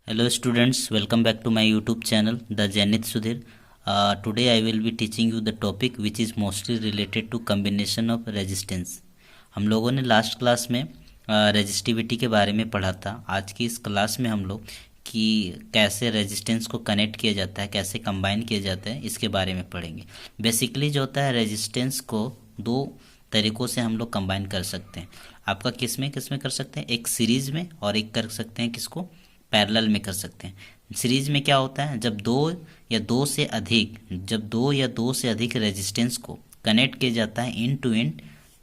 Hello students, welcome back to my YouTube channel, The Janit Sudhir. Today I will be teaching you the topic which is mostly related to combination of resistance. हम लोगों ने last class में resistivity के बारे में पढ़ा था. आज की इस क्लास में हम लोग कि कैसे रेजिस्टेंस को कनेक्ट किया जाता है, कैसे कंबाइन किया जाता है, इसके बारे में पढ़ेंगे. बेसिकली जो होता है रेजिस्टेंस को दो तरीक़ों से हम लोग कंबाइन कर सकते हैं. आपका किस में कर सकते हैं, एक सीरीज़ में और एक कर सकते हैं किसको, पैरेलल में कर सकते हैं. सीरीज में क्या होता है, जब दो या दो से अधिक रेजिस्टेंस को कनेक्ट किया जाता है इन टू इन,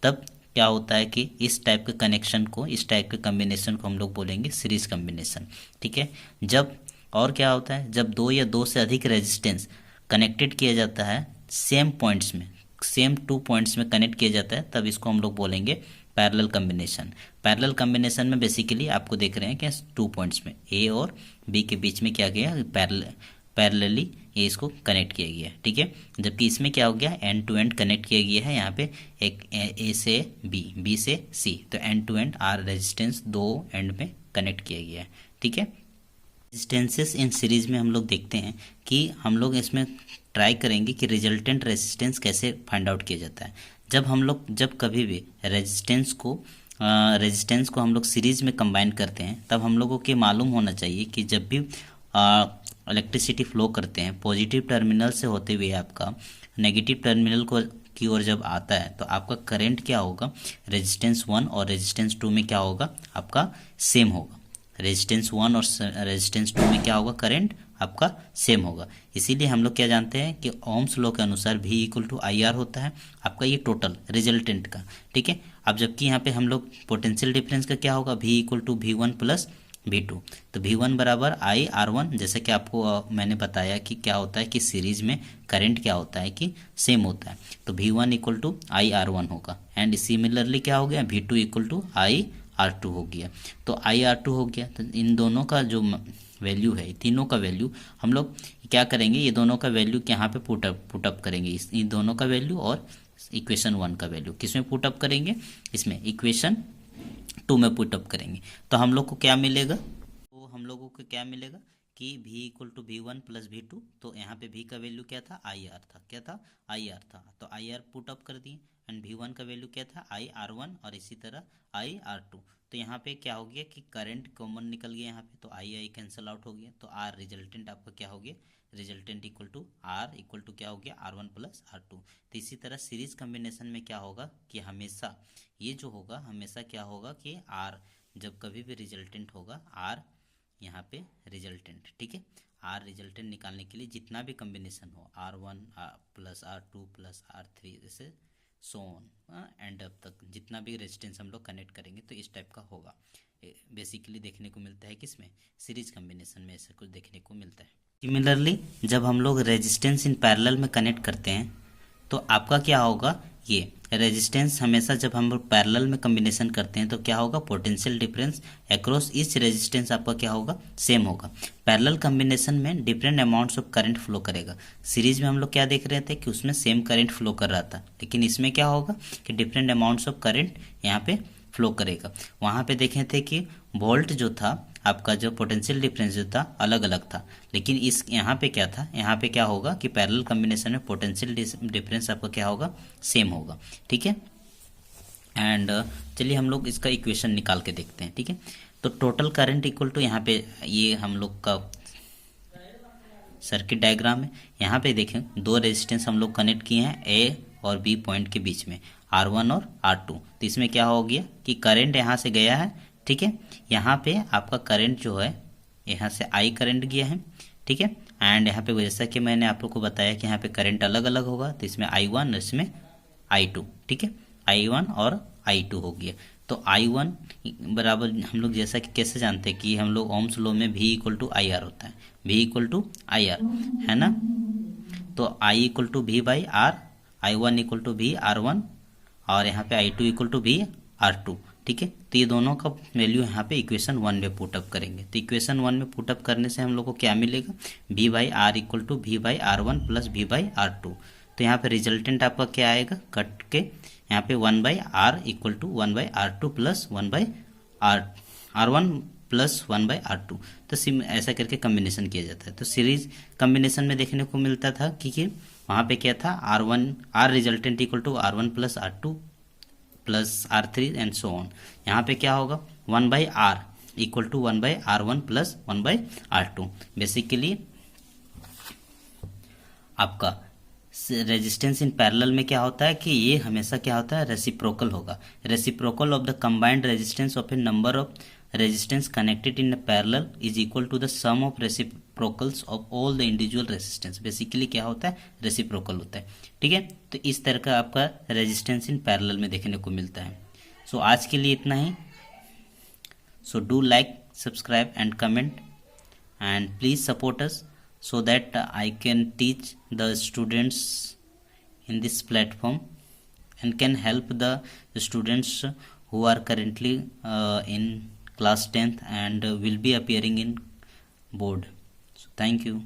तब क्या होता है कि इस टाइप के कनेक्शन को, इस टाइप के कम्बिनेशन को हम लोग बोलेंगे सीरीज कम्बिनेशन. ठीक है. जब और क्या होता है, जब दो से अधिक रेजिस्टेंस कनेक्टेड किया जाता है सेम पॉइंट्स में, सेम 2 पॉइंट्स में कनेक्ट किया जाता है, तब इसको हम लोग बोलेंगे पैरेलल कम्बिनेशन. पैरेलल कम्बिनेशन में बेसिकली आपको देख रहे हैं कि 2 पॉइंट्स में ए और बी के बीच में क्या गया, पैरेलली ये इसको कनेक्ट किया गया है. ठीक है. जबकि इसमें क्या हो गया, एंड टू एंड कनेक्ट किया गया है. यहाँ पे एक ए से बी, बी से सी, तो end to end R resistance दो एंड में कनेक्ट किया गया है. ठीक है. रेजिस्टेंसेस इन सीरीज में हम लोग देखते हैं कि हम लोग इसमें ट्राई करेंगे कि रिजल्टेंट रेजिस्टेंस कैसे फाइंड आउट किया जाता है. जब कभी भी रेजिस्टेंस को हम लोग सीरीज में कंबाइन करते हैं, तब हम लोगों के मालूम होना चाहिए कि जब भी इलेक्ट्रिसिटी फ्लो करते हैं पॉजिटिव टर्मिनल से होते हुए आपका नेगेटिव टर्मिनल को की ओर जब आता है, तो आपका करंट क्या होगा, रेजिस्टेंस 1 और रेजिस्टेंस 2 में क्या होगा, आपका सेम होगा. रेजिस्टेंस 1 और रेजिस्टेंस 2 में क्या होगा, करंट आपका सेम होगा. इसीलिए हम लोग क्या जानते हैं कि ओम्स लॉ के अनुसार V equal to I R होता है आपका ये टोटल रिजल्टेंट का. ठीक है. अब जबकि यहाँ पे हम लोग पोटेंशियल डिफरेंस का क्या होगा, V equal to V1 plus V2, तो V1 बराबर आई आर वन. जैसे कि आपको मैंने बताया कि क्या होता है कि सीरीज में करंट क्या होता है कि सेम होता है, तो V1 equal to I R one होगा. एंड सिमिलरली क्या हो गया, V2 equal to I R2 हो गया. तो आई R2 हो गया. तो इन दोनों का जो वैल्यू है, तीनों का वैल्यू हम लोग क्या करेंगे, ये दोनों का वैल्यू यहाँ पे पुटअप करेंगे. इन दोनों का वैल्यू और इक्वेशन 1 का वैल्यू किस में पुटअप करेंगे, इसमें इक्वेशन 2 में पुटअप करेंगे. तो हम लोग को क्या मिलेगा, कि V equal to V1 plus V2. तो यहाँ पे V का वैल्यू क्या था, आई आर था. क्या था, आई आर था. तो आई आर पुटअप कर दिए. एंड V1 का वैल्यू क्या था, आई आर वन, और इसी तरह आई आर टू. तो यहाँ पे क्या हो गया कि करंट कॉमन निकल गया यहाँ पे, तो आई कैंसिल आउट हो गया. तो आर रिजल्टेंट आपका क्या हो गया, resultant equal to R equal to क्या हो गया, R one plus R two. तो इसी तरह सीरीज कम्बिनेशन में क्या होगा कि हमेशा ये जो होगा, हमेशा क्या होगा कि आर, जब कभी भी रिजल्टेंट होगा आर यहाँ पे रिजल्टेंट. ठीक है. आर रिजल्टेंट निकालने के लिए जितना भी कम्बिनेशन हो, R1 plus R2 plus R3 जैसे सो ऑन एंड अब तक जितना भी रेजिस्टेंस हम लोग कनेक्ट करेंगे, तो इस टाइप का होगा. बेसिकली देखने को मिलता है किसमें, सीरीज कम्बिनेशन में ऐसा कुछ देखने को मिलता है. सिमिलरली जब हम लोग रेजिस्टेंस इन पैरेलल में कनेक्ट करते हैं, तो आपका क्या होगा, ये रेजिस्टेंस हमेशा जब हम लोग पैरेलल में कम्बिनेशन करते हैं, तो क्या होगा, potential difference across each resistance आपका क्या होगा, सेम होगा. पैरेलल कम्बिनेशन में different amounts of current flow करेगा. सीरीज में हम लोग क्या देख रहे थे कि उसमें सेम करंट फ्लो कर रहा था, लेकिन इसमें क्या होगा कि डिफरेंट अमाउंट्स ऑफ करंट यहाँ पे फ्लो करेगा. वहाँ पे देखे थे कि वोल्ट जो था आपका, जो पोटेंशियल डिफरेंस जो था अलग अलग था, लेकिन इस यहाँ पे क्या था, यहाँ पे क्या होगा कि पैरेलल कम्बिनेशन में पोटेंशियल डिफरेंस आपका क्या होगा, सेम होगा. ठीक है. एंड चलिए हम लोग इसका इक्वेशन निकाल के देखते हैं. ठीक है. तो टोटल करंट इक्वल टू, यहाँ पे ये हम लोग का सर्किट डायग्राम है. यहाँ पे देखें दो रेजिस्टेंस हम लोग कनेक्ट किए हैं ए और बी पॉइंट के बीच में, R1 और R2. तो इसमें क्या हो गया कि करंट यहाँ से गया है. ठीक है. यहाँ पे आपका करंट जो है, यहाँ से आई करंट गया है. ठीक है. एंड यहाँ पे जैसा कि मैंने आप लोग को बताया कि यहाँ पे करंट अलग अलग होगा, तो इसमें I1 और इसमें I2. ठीक है. I1 और I2 हो गया. तो I1 बराबर हम लोग जैसा कि कैसे जानते हैं कि हम लोग ओम्स लॉ में V equal to I R होता है, V equal to I R है ना. तो I equal to V by R, I1 equal to V R1, और यहाँ पे I2 equal to V R2. ठीक है. तो ये दोनों का वैल्यू यहाँ पे इक्वेशन 1 में पुटअप करेंगे. तो इक्वेशन 1 में पुटअप करने से हम लोग को क्या मिलेगा, V by R equal to V by R1 plus V by R2. तो यहाँ पे रिजल्टेंट आपका क्या आएगा, कट के यहाँ पे 1 by R equal to 1 by R2 plus 1 by R1 plus 1/R2। तो सिम ऐसा करके कम्बिनेशन किया जाता है। तो सीरीज कम्बिनेशन में देखने को मिलता था कि वहाँ पे क्या था, R resultant equal to R1 plus R2 plus R3 and so on. यहाँ पे क्या होगा, 1/R equal to 1/R1 plus 1/R2। Basically आपका रेजिस्टेंस इन पैरेलल में क्या होता है कि ये हमेशा क्या होता है, रेसिप्रोकल होगा। Reciprocal of the combined resistance of a number of resistance connected in parallel is equal to the sum of reciprocals of all the individual resistance. Basically क्या होता है, रेसिप्रोकल होता है। ठीक है, तो इस तरह का आपका रेजिस्टेंस इन पैरेलल में देखने को मिलता है। सो आज के लिए इतना ही। So do like, subscribe and comment and please support us so that I can teach the students in this platform and can help the students who are currently in class 10th and will be appearing in board. So thank you.